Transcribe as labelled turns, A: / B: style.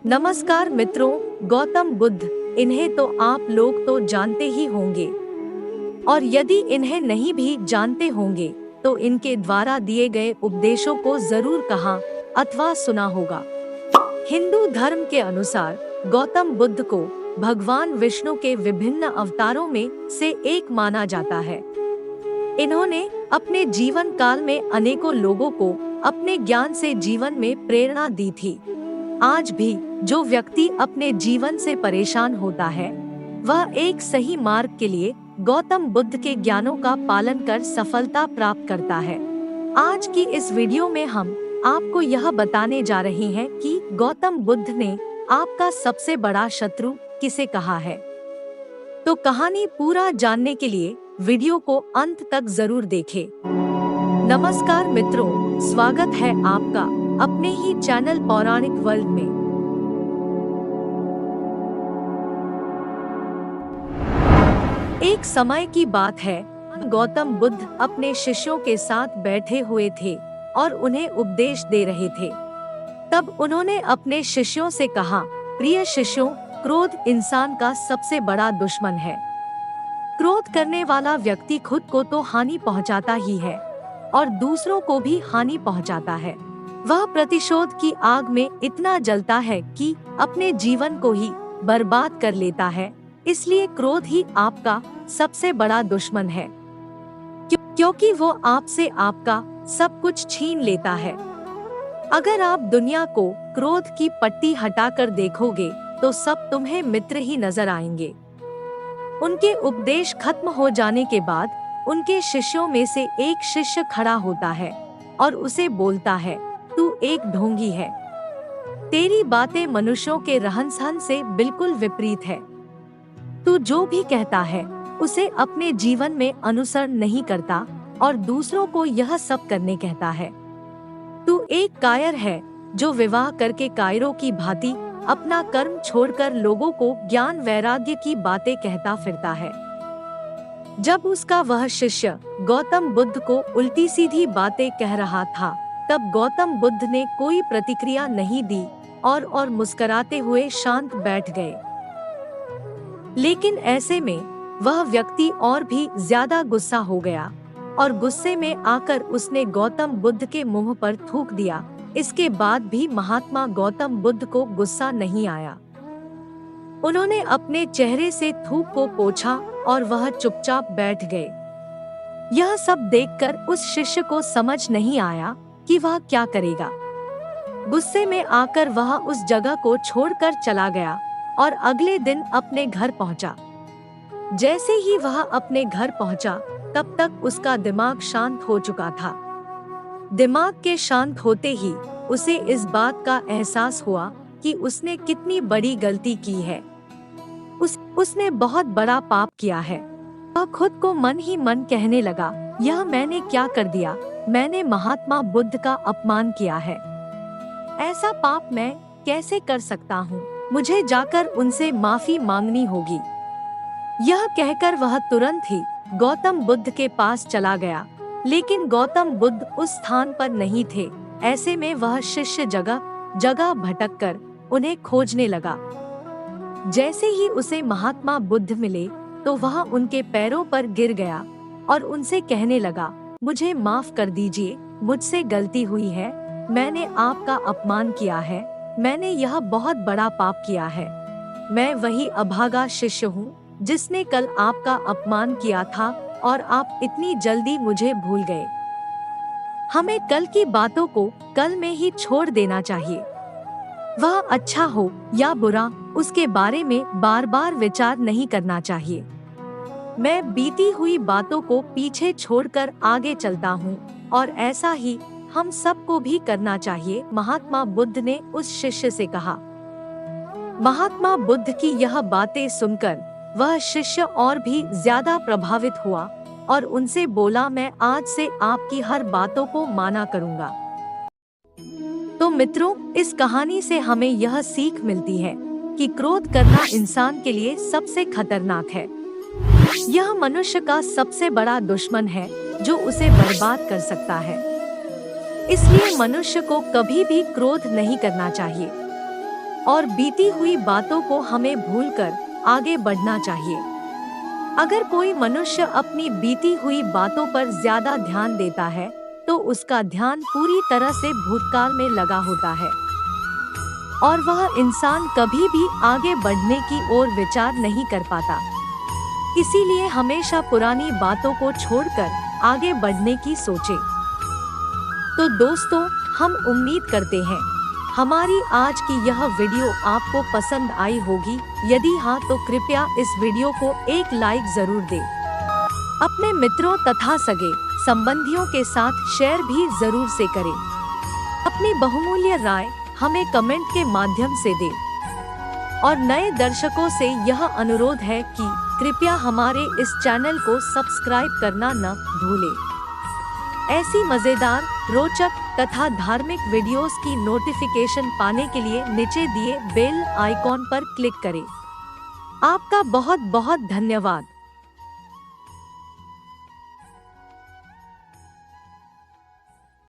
A: नमस्कार मित्रों, गौतम बुद्ध, इन्हें तो आप लोग तो जानते ही होंगे, और यदि इन्हें नहीं भी जानते होंगे तो इनके द्वारा दिए गए उपदेशों को जरूर कहा अथवा सुना होगा। हिंदू धर्म के अनुसार गौतम बुद्ध को भगवान विष्णु के विभिन्न अवतारों में से एक माना जाता है। इन्होंने अपने जीवन काल में अनेकों लोगों को अपने ज्ञान से जीवन में प्रेरणा दी थी। आज भी जो व्यक्ति अपने जीवन से परेशान होता है, वह एक सही मार्ग के लिए गौतम बुद्ध के ज्ञानों का पालन कर सफलता प्राप्त करता है। आज की इस वीडियो में हम आपको यह बताने जा रहे हैं कि गौतम बुद्ध ने आपका सबसे बड़ा शत्रु किसे कहा है। तो कहानी पूरा जानने के लिए वीडियो को अंत तक जरूर देखें। नमस्कार मित्रों, स्वागत है आपका अपने ही चैनल पौराणिक वर्ल्ड में। एक समय की बात है, गौतम बुद्ध अपने शिष्यों के साथ बैठे हुए थे और उन्हें उपदेश दे रहे थे। तब उन्होंने अपने शिष्यों से कहा, प्रिय शिष्यों, क्रोध इंसान का सबसे बड़ा दुश्मन है। क्रोध करने वाला व्यक्ति खुद को तो हानि पहुंचाता ही है और दूसरों को भी हानि पहुंचाता है। वह प्रतिशोध की आग में इतना जलता है कि अपने जीवन को ही बर्बाद कर लेता है। इसलिए क्रोध ही आपका सबसे बड़ा दुश्मन है, क्योंकि वो आपसे आपका सब कुछ छीन लेता है। अगर आप दुनिया को क्रोध की पट्टी हटाकर देखोगे तो सब तुम्हें मित्र ही नजर आएंगे। उनके उपदेश खत्म हो जाने के बाद उनके शिष्यों में से एक शिष्य खड़ा होता है और उसे बोलता है, तू एक ढोंगी है। तेरी बातें मनुष्यों के रहन सहन से बिल्कुल विपरीत है। तू जो भी कहता है उसे अपने जीवन में अनुसरण नहीं करता और दूसरों को यह सब करने कहता है। तू एक कायर है जो विवाह करके कायरों की भांति अपना कर्म छोड़कर लोगों को ज्ञान वैराग्य की बातें कहता फिरता है। जब उसका वह शिष्य गौतम बुद्ध को उल्टी सीधी बातें कह रहा था, तब गौतम बुद्ध ने कोई प्रतिक्रिया नहीं दी और मुस्कुराते हुए शांत बैठ गए। लेकिन ऐसे में वह व्यक्ति और भी ज्यादा गुस्सा हो गया और गुस्से में आकर उसने गौतम बुद्ध के मुंह पर थूक दिया। इसके बाद भी महात्मा गौतम बुद्ध को गुस्सा नहीं आया। उन्होंने अपने चेहरे से थूक को पोंछा और वह चुपचाप बैठ गए। यह सब देखकर उस शिष्य को समझ नहीं आया कि वह क्या करेगा। गुस्से में आकर वह उस जगह को छोड़कर चला गया और अगले दिन अपने घर पहुंचा। जैसे ही वह अपने घर पहुंचा, तब तक उसका दिमाग शांत हो चुका था। दिमाग के शांत होते ही उसे इस बात का एहसास हुआ कि उसने कितनी बड़ी गलती की है। उसने बहुत बड़ा पाप किया है। वह खुद को मन ही मन कहने लगा, यह मैंने क्या कर दिया? मैंने महात्मा बुद्ध का अपमान किया है। ऐसा पाप मैं कैसे कर सकता हूँ? मुझे जाकर उनसे माफी मांगनी होगी। यह कहकर वह तुरंत ही गौतम बुद्ध के पास चला गया, लेकिन गौतम बुद्ध उस स्थान पर नहीं थे। ऐसे में वह शिष्य जगह जगह भटककर उन्हें खोजने लगा। जैसे ही उसे महात्मा बुद्ध मिले तो वह उनके पैरों पर गिर गया और उनसे कहने लगा, मुझे माफ कर दीजिए, मुझसे गलती हुई है। मैंने आपका अपमान किया है। मैंने यह बहुत बड़ा पाप किया है। मैं वही अभागा शिष्य हूँ जिसने कल आपका अपमान किया था और आप इतनी जल्दी मुझे भूल गए। हमें कल की बातों को कल में ही छोड़ देना चाहिए। वह अच्छा हो या बुरा, उसके बारे में बार बार विचार नहीं करना चाहिए। मैं बीती हुई बातों को पीछे छोड़कर आगे चलता हूँ और ऐसा ही हम सबको भी करना चाहिए, महात्मा बुद्ध ने उस शिष्य से कहा। महात्मा बुद्ध की यह बातें सुनकर वह शिष्य और भी ज्यादा प्रभावित हुआ और उनसे बोला, मैं आज से आपकी हर बातों को माना करूँगा। तो मित्रों, इस कहानी से हमें यह सीख मिलती है कि क्रोध करना इंसान के लिए सबसे खतरनाक है। यह मनुष्य का सबसे बड़ा दुश्मन है जो उसे बर्बाद कर सकता है। इसलिए मनुष्य को कभी भी क्रोध नहीं करना चाहिए। और बीती हुई बातों को हमें भूलकर आगे बढ़ना चाहिए। अगर कोई मनुष्य अपनी बीती हुई बातों पर ज्यादा ध्यान देता है तो उसका ध्यान पूरी तरह से भूतकाल में लगा होता है और वह इंसान कभी भी आगे बढ़ने की ओर विचार नहीं कर पाता। इसीलिए हमेशा पुरानी बातों को छोड़कर आगे बढ़ने की सोचें। तो दोस्तों, हम उम्मीद करते हैं हमारी आज की यह वीडियो आपको पसंद आई होगी। यदि हाँ तो कृपया इस वीडियो को एक लाइक जरूर दें। अपने मित्रों तथा सगे संबंधियों के साथ शेयर भी जरूर से करें। अपनी बहुमूल्य राय हमें कमेंट के माध्यम से दें और नए दर्शकों से यह अनुरोध है कि कृपया हमारे इस चैनल को सब्सक्राइब करना न भूलें। ऐसी मजेदार, रोचक तथा धार्मिक वीडियोस की नोटिफिकेशन पाने के लिए नीचे दिए बेल आइकॉन पर क्लिक करें। आपका बहुत बहुत धन्यवाद।